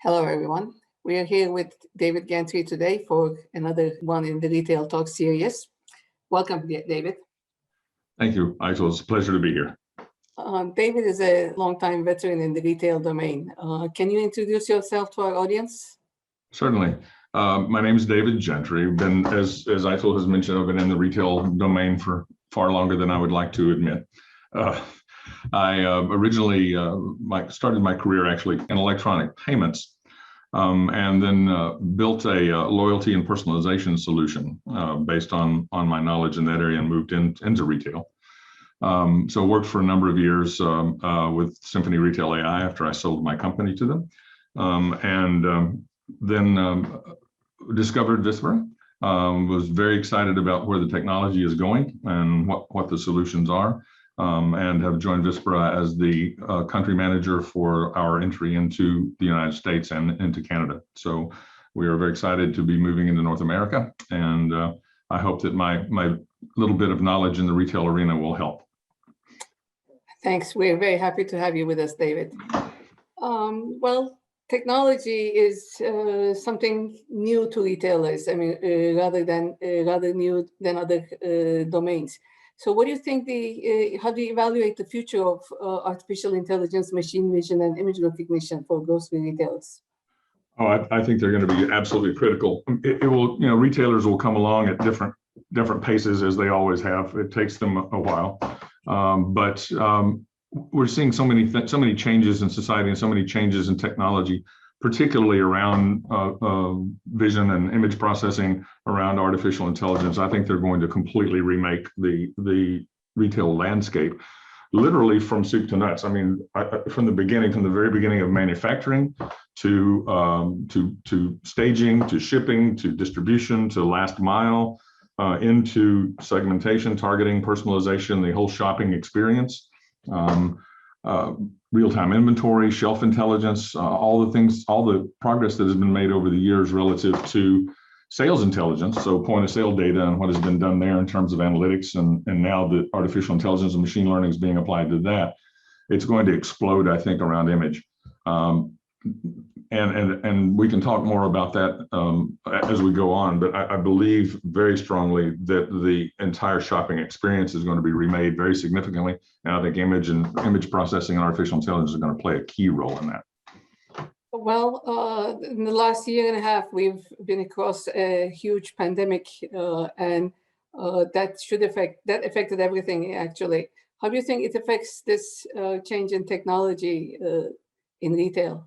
Hello, everyone. We are here with David Gentry today for another one in the Retail Talk series. Welcome, David. Thank you, Aytül. It's a pleasure to be here. David is a longtime veteran in the retail domain. Can you introduce yourself to our audience? Certainly. My name is David Gentry. As Aytül has mentioned, I've been in the retail domain for far longer than I would like to admit. I originally started my career actually in electronic payments, and then built a loyalty and personalization solution based on my knowledge in that area, and moved into retail. So worked for a number of years with Symphony Retail AI after I sold my company to them, and then discovered Vispera. Was very excited about where the technology is going and what the solutions are. And have joined Vispera as the country manager for our entry into the United States and into Canada. So we are very excited to be moving into North America, and I hope that my little bit of knowledge in the retail arena will help. Thanks. We're very happy to have you with us, David. Well, technology is something new to retailers. I mean, rather new than other domains. So what do you think how do you evaluate the future of artificial intelligence, machine vision, and image recognition for grocery retailers? Oh, I think they're going to be absolutely critical. It will, retailers will come along at different paces, as they always have. It takes them a while, but we're seeing so many changes in society and so many changes in technology, particularly around vision and image processing, around artificial intelligence. I think they're going to completely remake the retail landscape, literally from soup to nuts. I mean, from the very beginning of manufacturing to staging, to shipping, to distribution, to last mile, into segmentation, targeting, personalization, the whole shopping experience. Real-time inventory, shelf intelligence, all the progress that has been made over the years relative to sales intelligence, so point of sale data and what has been done there in terms of analytics, and now the artificial intelligence and machine learning is being applied to that. It's going to explode, I think, around image. And we can talk more about that as we go on, but I believe very strongly that the entire shopping experience is going to be remade very significantly, and I think image processing and artificial intelligence are going to play a key role in that. Well, in the last year and a half, we've been across a huge pandemic, and that affected everything, actually. How do you think it affects this change in technology in retail?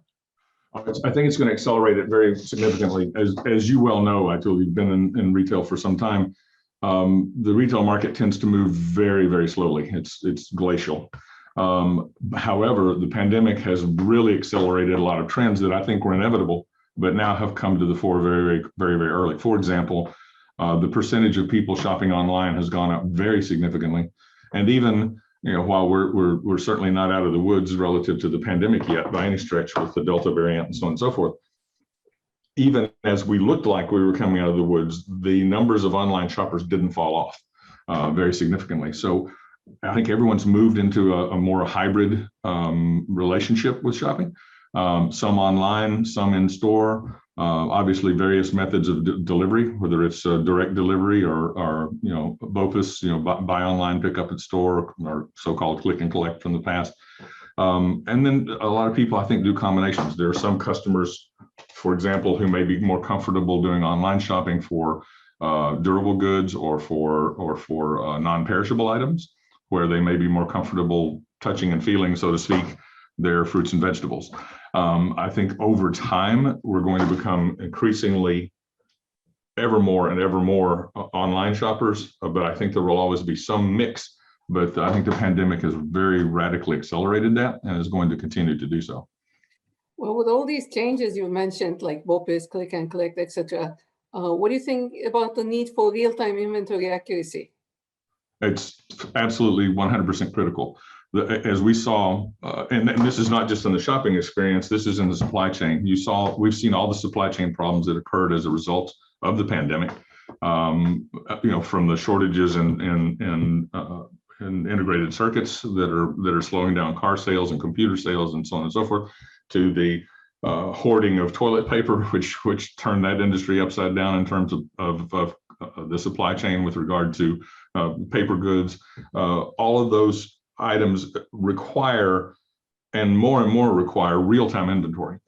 I think it's going to accelerate it very significantly. As you well know, Aytül, you've been in retail for some time. The retail market tends to move very, very slowly. It's glacial. However, the pandemic has really accelerated a lot of trends that I think were inevitable, but now have come to the fore very, very, very early. For example, the percentage of people shopping online has gone up very significantly, and even while we're certainly not out of the woods relative to the pandemic yet by any stretch with the Delta variant and so on and so forth, even as we looked like we were coming out of the woods, the numbers of online shoppers didn't fall off very significantly. So I think everyone's moved into a more hybrid relationship with shopping, some online, some in store, obviously various methods of delivery, whether it's direct delivery or BOPUS, buy online, pick up at store, or so-called click and collect from the past. And then a lot of people, I think, do combinations. There are some customers, for example, who may be more comfortable doing online shopping for durable goods or for non-perishable items, where they may be more comfortable touching and feeling, so to speak, their fruits and vegetables. I think over time, we're going to become increasingly ever more online shoppers, but I think there will always be some mix. But I think the pandemic has very radically accelerated that and is going to continue to do so. Well, with all these changes you mentioned, like BOPUS, click and collect, etc., what do you think about the need for real-time inventory accuracy? It's absolutely 100% critical. As we saw, and this is not just in the shopping experience, this is in the supply chain. We've seen all the supply chain problems that occurred as a result of the pandemic, from the shortages in integrated circuits that are slowing down car sales and computer sales and so on and so forth, to the hoarding of toilet paper, which turned that industry upside down in terms of the supply chain with regard to paper goods. All of those items require, and more require, real-time inventory.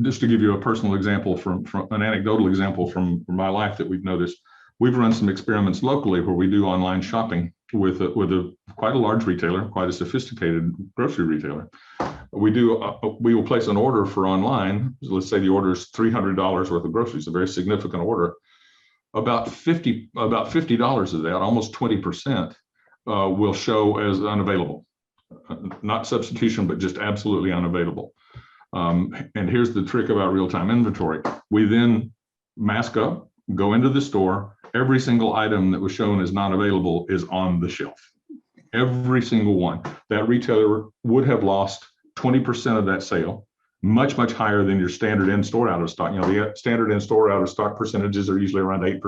Just to give you a personal example from an anecdotal example from my life that we've noticed, we've run some experiments locally where we do online shopping with quite a large retailer, quite a sophisticated grocery retailer. We will place an order for online. Let's say the order is $300 worth of groceries, a very significant order. About $50 of that, almost 20%, will show as unavailable. Not substitution, but just absolutely unavailable. And here's the trick about real-time inventory. We then mask up, go into the store. Every single item that was shown as not available is on the shelf. Every single one. That retailer would have lost 20% of that sale, much higher than your standard in-store out of stock. You know, the standard in-store out of stock percentages are usually around 8%,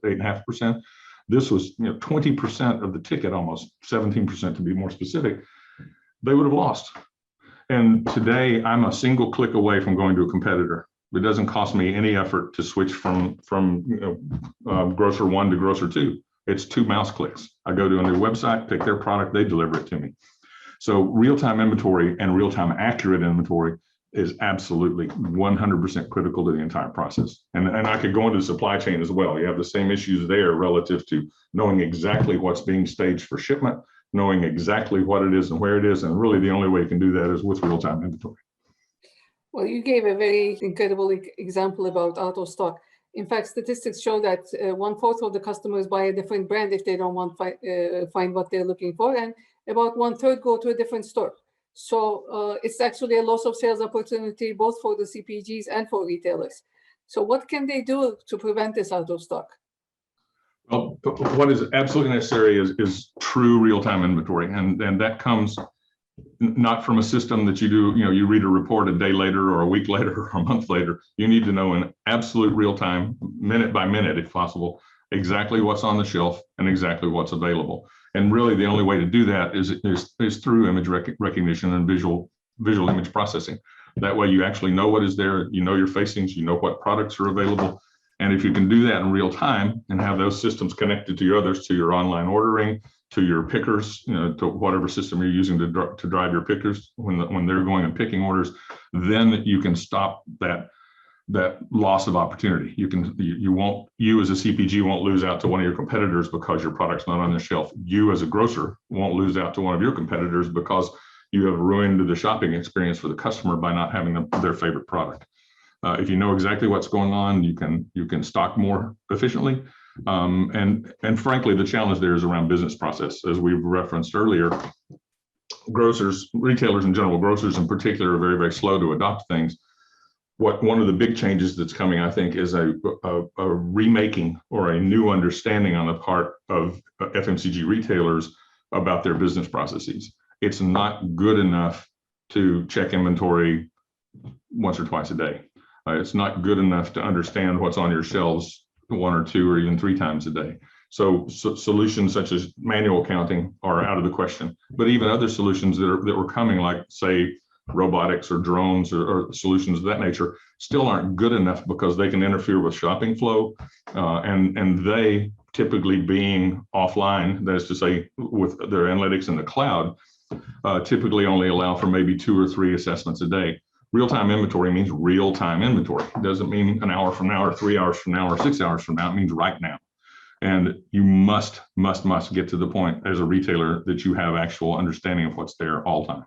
8.5%. This was 20% of the ticket, almost 17% to be more specific. They would have lost. And today I'm a single click away from going to a competitor. It doesn't cost me any effort to switch from grocer one to grocer two. It's 2 mouse clicks. I go to a new website, pick their product, they deliver it to me. So real-time inventory and real-time accurate inventory is absolutely 100% critical to the entire process. And I could go into the supply chain as well. You have the same issues there relative to knowing exactly what's being staged for shipment, knowing exactly what it is and where it is. And really the only way you can do that is with real-time inventory. Well, you gave a very incredible example about out of stock. In fact, statistics show that 1/4 of the customers buy a different brand if they don't want find what they're looking for, and about 1/3 go to a different store. So it's actually a loss of sales opportunity both for the CPGs and for retailers. So what can they do to prevent this out of stock? Well, what is absolutely necessary is true real-time inventory, and that comes not from a system that you do, you read a report a day later or a week later or a month later. You need to know in absolute real time, minute by minute, if possible, exactly what's on the shelf and exactly what's available. And really the only way to do that is through image recognition and visual image processing. That way you actually know what is there, you know your facings, you know what products are available. And if you can do that in real time and have those systems connected to your others, to your online ordering, to your pickers, to whatever system you're using to drive your pickers when they're going and picking orders, then you can stop that loss of opportunity. You as a CPG won't lose out to one of your competitors because your product's not on the shelf. You as a grocer won't lose out to one of your competitors because you have ruined the shopping experience for the customer by not having their favorite product. If you know exactly what's going on, you can stock more efficiently. And frankly, the challenge there is around business process. As we've referenced earlier, retailers in general, grocers in particular, are very, very slow to adopt things. One of the big changes that's coming, I think, is a remaking or a new understanding on the part of FMCG retailers about their business processes. It's not good enough to check inventory once or twice a day. It's not good enough to understand what's on your shelves 1 or 2 or even 3 times a day. So solutions such as manual counting are out of the question. But even other solutions that were coming, like say robotics or drones or solutions of that nature, still aren't good enough because they can interfere with shopping flow, and they typically being offline, that is to say with their analytics in the cloud, typically only allow for maybe 2 or 3 assessments a day. Real-time inventory means real-time inventory. It doesn't mean an hour from now or 3 hours from now or 6 hours from now. It means right now. And you must get to the point as a retailer that you have actual understanding of what's there all the time.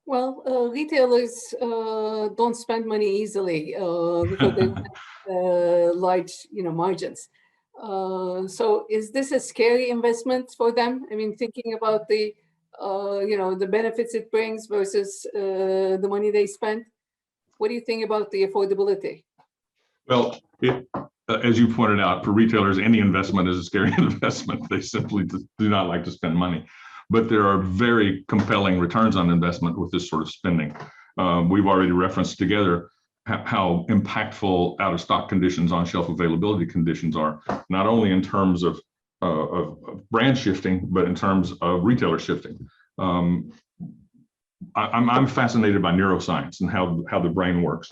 Well, retailers don't spend money easily because they have large, margins. So is this a scary investment for them? I mean, thinking about the benefits it brings versus the money they spend. What do you think about the affordability? Well, as you pointed out, for retailers, any investment is a scary investment. They simply do not like to spend money. But there are very compelling returns on investment with this sort of spending. We've already referenced together how impactful out-of-stock conditions, on-shelf availability conditions are, not only in terms of brand shifting, but in terms of retailer shifting. I'm fascinated by neuroscience and how the brain works.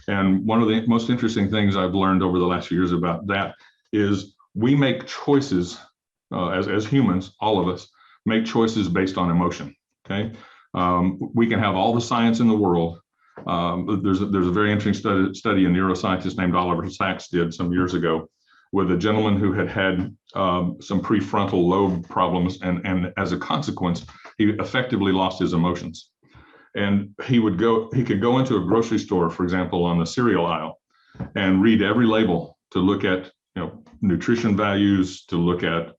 And one of the most interesting things I've learned over the last few years about that is we make choices as humans, all of us make choices based on emotion. Okay, we can have all the science in the world. There's a very interesting study a neuroscientist named Oliver Sacks did some years ago with a gentleman who had some prefrontal lobe problems, and as a consequence, he effectively lost his emotions. And he could go into a grocery store, for example, on the cereal aisle, and read every label to look at nutrition values, to look at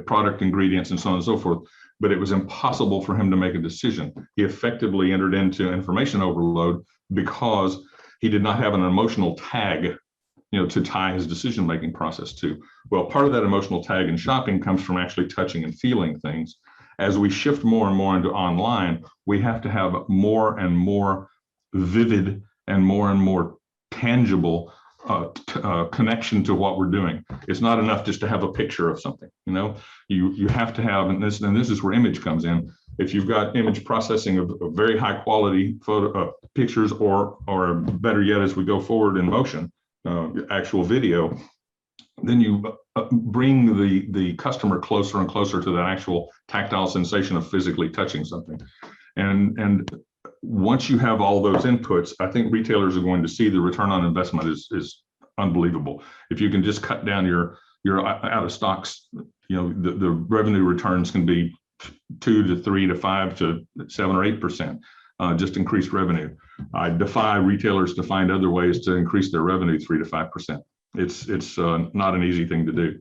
product ingredients, and so on and so forth. But it was impossible for him to make a decision. He effectively entered into information overload because he did not have an emotional tag, to tie his decision-making process to. Well, part of that emotional tag in shopping comes from actually touching and feeling things. As we shift more and more into online, we have to have more and more vivid and more tangible connection to what we're doing. It's not enough just to have a picture of something. You have to have, and this is where image comes in. If you've got image processing of very high quality photo pictures, or better yet, as we go forward in motion, actual video, then you bring the customer closer and closer to that actual tactile sensation of physically touching something. And once you have all those inputs, I think retailers are going to see the return on investment is unbelievable. If you can just cut down your out of stocks, the revenue returns can be 2 to 3 to 5 to 7 or 8%. Just increased revenue. I defy retailers to find other ways to increase their revenue 3 to 5%. It's not an easy thing to do.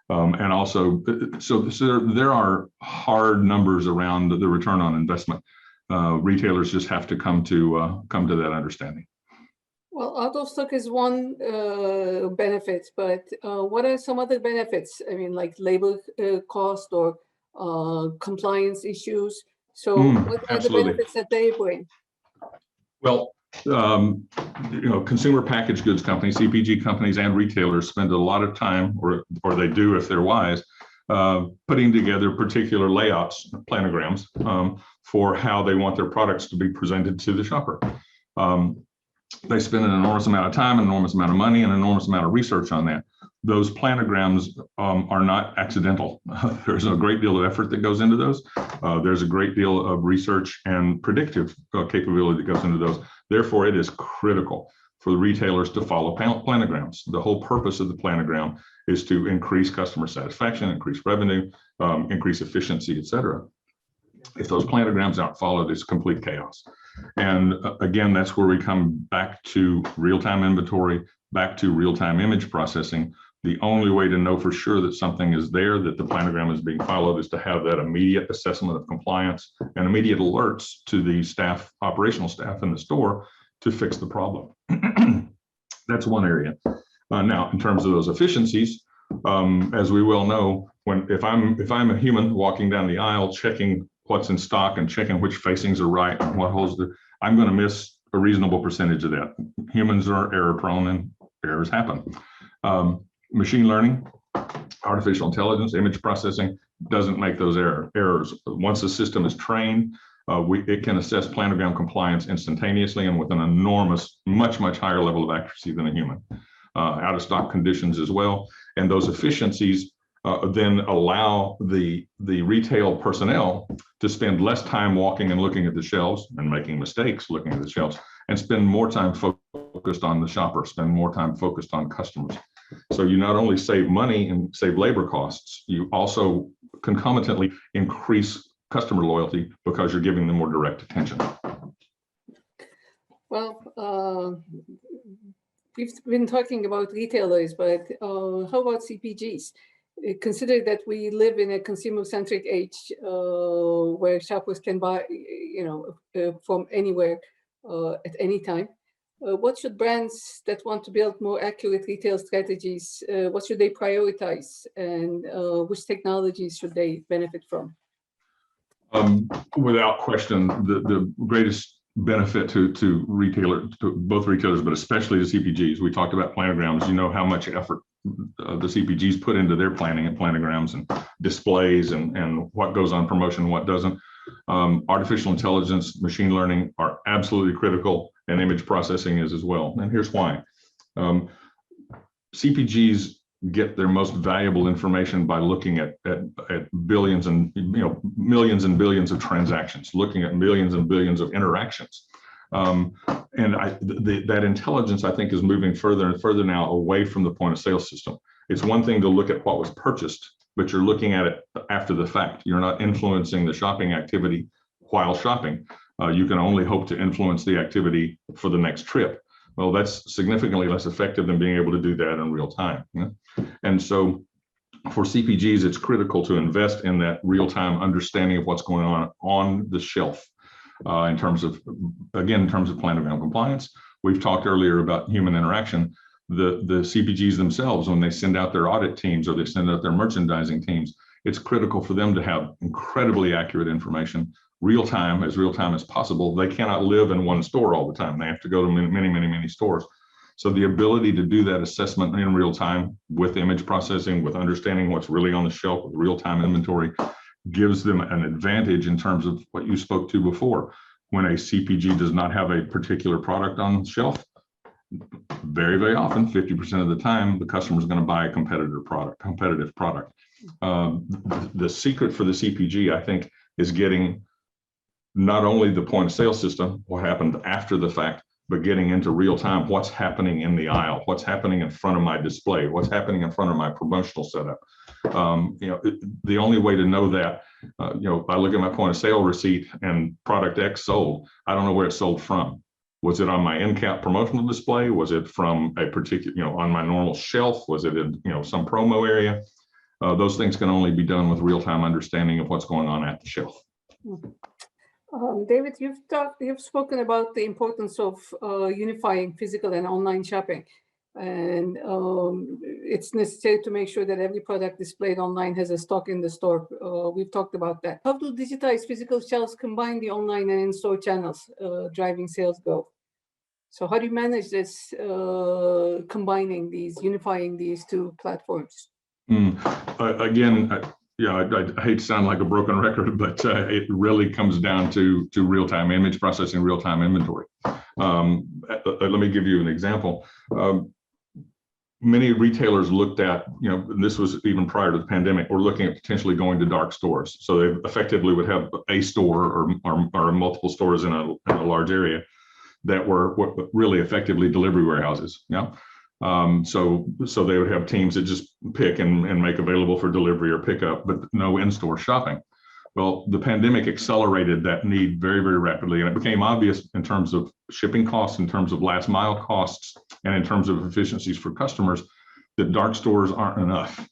And also, so there are hard numbers around the return on investment. Retailers just have to come to that understanding. Well, out of stock is one benefit, but what are some other benefits? I mean, like labor cost or compliance issues. So what are the benefits that they bring? Well, consumer packaged goods companies, CPG companies, and retailers spend a lot of time, or they do if they're wise, putting together particular layouts, planograms, for how they want their products to be presented to the shopper. They spend an enormous amount of time, an enormous amount of money, and an enormous amount of research on that. Those planograms are not accidental. There's a great deal of effort that goes into those. There's a great deal of research and predictive capability that goes into those. Therefore, it is critical for the retailers to follow planograms. The whole purpose of the planogram is to increase customer satisfaction, increase revenue, increase efficiency, et cetera. If those planograms aren't followed, it's complete chaos. And again, that's where we come back to real-time inventory, back to real-time image processing. The only way to know for sure that something is there, that the planogram is being followed, is to have that immediate assessment of compliance and immediate alerts to the operational staff in the store to fix the problem. That's one area. Now, in terms of those efficiencies, as we well know, if I'm a human walking down the aisle checking what's in stock and checking which facings are right and what holes I'm going to miss a reasonable percentage of that. Humans are error prone and errors happen. Machine learning, artificial intelligence, image processing doesn't make those errors. Once the system is trained, it can assess planogram compliance instantaneously and with an enormous, much higher level of accuracy than a human. Out of stock conditions as well. And those efficiencies then allow the retail personnel to spend less time walking and looking at the shelves and making mistakes looking at the shelves, and spend more time focused on the shopper, spend more time focused on customers. So you not only save money and save labor costs, you also concomitantly increase customer loyalty because you're giving them more direct attention. Well, we've been talking about retailers, but how about CPGs? Consider that we live in a consumer-centric age where shoppers can buy, from anywhere at any time. What should brands that want to build more accurate retail strategies, what should they prioritize, and which technologies should they benefit from? Without question, the greatest benefit to both retailers, but especially to CPGs. We talked about planograms. You know how much effort the CPGs put into their planning and planograms and displays and what goes on promotion and what doesn't. Artificial intelligence, machine learning are absolutely critical, and image processing is as well. And here's why. CPGs get their most valuable information by looking at billions and millions and billions of transactions, looking at millions and billions of interactions. That intelligence, I think, is moving further and further now away from the point of sale system. It's one thing to look at what was purchased, but you're looking at it after the fact. You're not influencing the shopping activity while shopping. You can only hope to influence the activity for the next trip. Well, that's significantly less effective than being able to do that in real time. And so for CPGs, it's critical to invest in that real-time understanding of what's going on the shelf in terms of planogram compliance. We've talked earlier about human interaction. The CPGs themselves, when they send out their audit teams or they send out their merchandising teams, it's critical for them to have incredibly accurate information, real time as possible. They cannot live in one store all the time. They have to go to many stores. So the ability to do that assessment in real time with image processing, with understanding what's really on the shelf, with real-time inventory, gives them an advantage in terms of what you spoke to before. When a CPG does not have a particular product on the shelf, very often, 50% of the time, the customer is going to buy a competitive product. The secret for the CPG, I think, is getting not only the point of sale system, what happened after the fact, but getting into real time, what's happening in the aisle, what's happening in front of my display, what's happening in front of my promotional setup. The only way to know that, I look at my point of sale receipt and product X sold. I don't know where it's sold from. Was it on my end cap promotional display? Was it from a particular, on my normal shelf? Was it in, some promo area? Those things can only be done with real-time understanding of what's going on at the shelf. David, you've spoken about the importance of unifying physical and online shopping, and it's necessary to make sure that every product displayed online has a stock in the store. We've talked about that. How do digitized physical shelves combine the online and in-store channels, driving sales growth? So how do you manage this, unifying these two platforms? Again, I hate to sound like a broken record, but it really comes down to real-time image processing, real-time inventory. Let me give you an example. Many retailers looked at, this was even prior to the pandemic, were looking at potentially going to dark stores. So they effectively would have a store or multiple stores in a large area that were really effectively delivery warehouses. So they would have teams that just pick and make available for delivery or pickup, but no in-store shopping. Well, the pandemic accelerated that need very rapidly, and it became obvious in terms of shipping costs, in terms of last mile costs, and in terms of efficiencies for customers, that dark stores aren't enough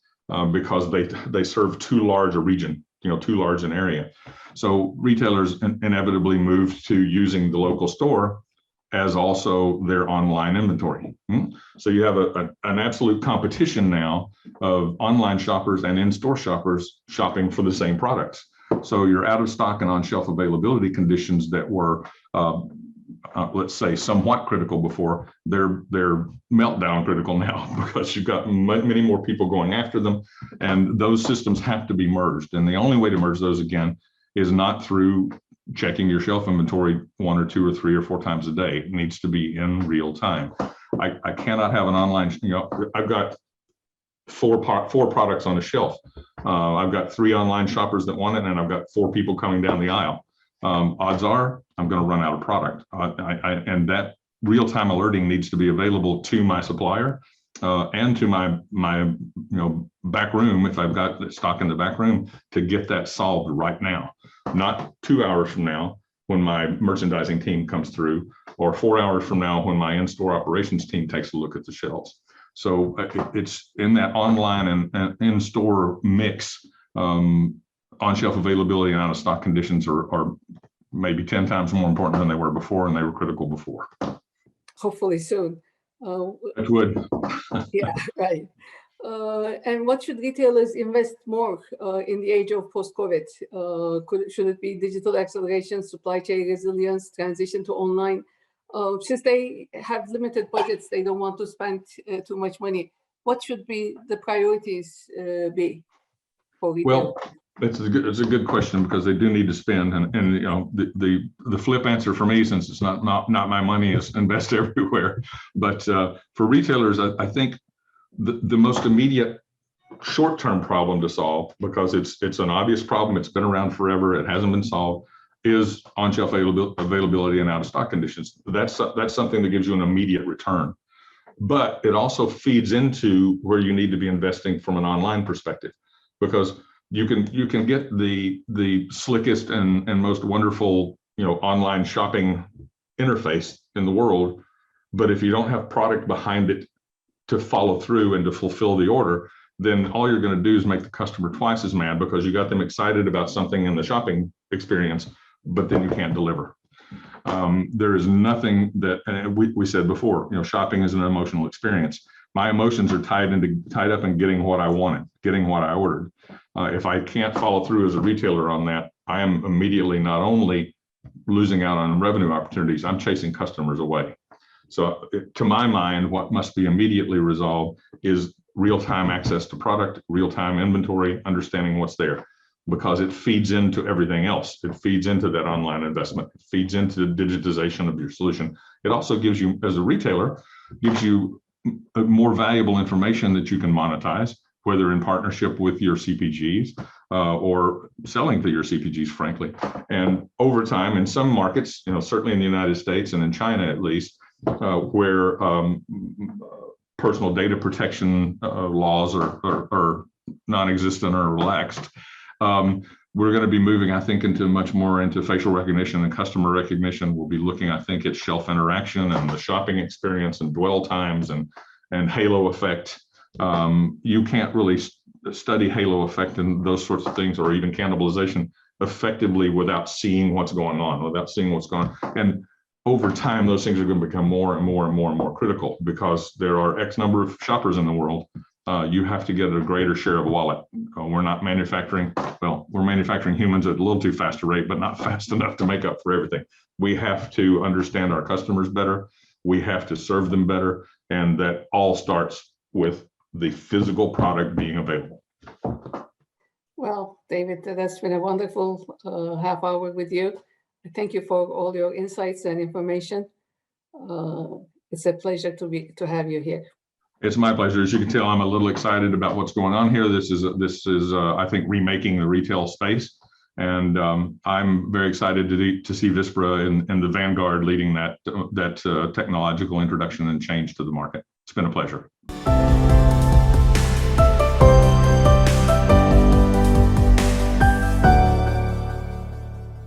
because they serve too large a region, too large an area. So retailers inevitably moved to using the local store as also their online inventory. So you have an absolute competition now of online shoppers and in-store shoppers shopping for the same products. So you're out of stock and on-shelf availability conditions that were, let's say, somewhat critical before, they're meltdown critical now, because you've got many more people going after them, and those systems have to be merged. And the only way to merge those, again, is not through checking your shelf inventory 1 or 2 or 3 or 4 times a day. It needs to be in real time. I cannot have an online, I've got four products on the shelf. I've got 3 online shoppers that want it, and I've got 4 people coming down the aisle. Odds are I'm going to run out of product. And that real-time alerting needs to be available to my supplier and to my back room, if I've got stock in the back room, to get that solved right now. Not 2 hours from now when my merchandising team comes through, or 4 hours from now when my in-store operations team takes a look at the shelves. So it's in that online and in-store mix. On-shelf availability and out-of-stock conditions are maybe 10 times more important than they were before, and they were critical before. Hopefully soon. It would. Yeah, right. And what should retailers invest more in the age of post-COVID? Should it be digital acceleration, supply chain resilience, transition to online? Since they have limited budgets, they don't want to spend too much money. What should be the priorities be for retailers? Well, It's a good question because they do need to spend, and you know the flip answer for me, since it's not my money, is invest everywhere. But for retailers, I think the most immediate short-term problem to solve, because it's an obvious problem, it's been around forever, it hasn't been solved, is on-shelf availability and out-of-stock conditions. That's something that gives you an immediate return, but it also feeds into where you need to be investing from an online perspective, because you can get the slickest and most wonderful online shopping interface in the world, but if you don't have product behind it to follow through and to fulfill the order, then all you're going to do is make the customer twice as mad, because you got them excited about something in the shopping experience, but then you can't deliver. There is nothing that, and we said before, shopping is an emotional experience. My emotions are tied up in getting what I wanted, getting what I ordered. If I can't follow through as a retailer on that, I am immediately not only losing out on revenue opportunities, I'm chasing customers away. So to my mind, what must be immediately resolved is real-time access to product, real-time inventory, understanding what's there, because it feeds into everything else. It feeds into that online investment. It feeds into the digitization of your solution. It also gives you, as a retailer, gives you more valuable information that you can monetize, whether in partnership with your CPGs or selling to your CPGs, frankly. And over time, in some markets, certainly in the United States and in China at least, where personal data protection laws are non-existent or relaxed, we're going to be moving, I think, much more into facial recognition and customer recognition. We'll be looking, I think, at shelf interaction and the shopping experience and dwell times and halo effect. You can't really study halo effect and those sorts of things, or even cannibalization effectively, without seeing what's going on, And over time, those things are going to become more and more and more and more critical, because there are X number of shoppers in the world. You have to get a greater share of wallet. We're manufacturing humans at a little too fast a rate, but not fast enough to make up for everything. We have to understand our customers better. We have to serve them better. And that all starts with the physical product being available. Well, David, that's been a wonderful half hour with you. Thank you for all your insights and information. It's a pleasure to have you here. It's my pleasure. As you can tell, I'm a little excited about what's going on here. This is I think, remaking the retail space, and I'm very excited to see Vispera in the vanguard, leading that technological introduction and change to the market. It's been a pleasure.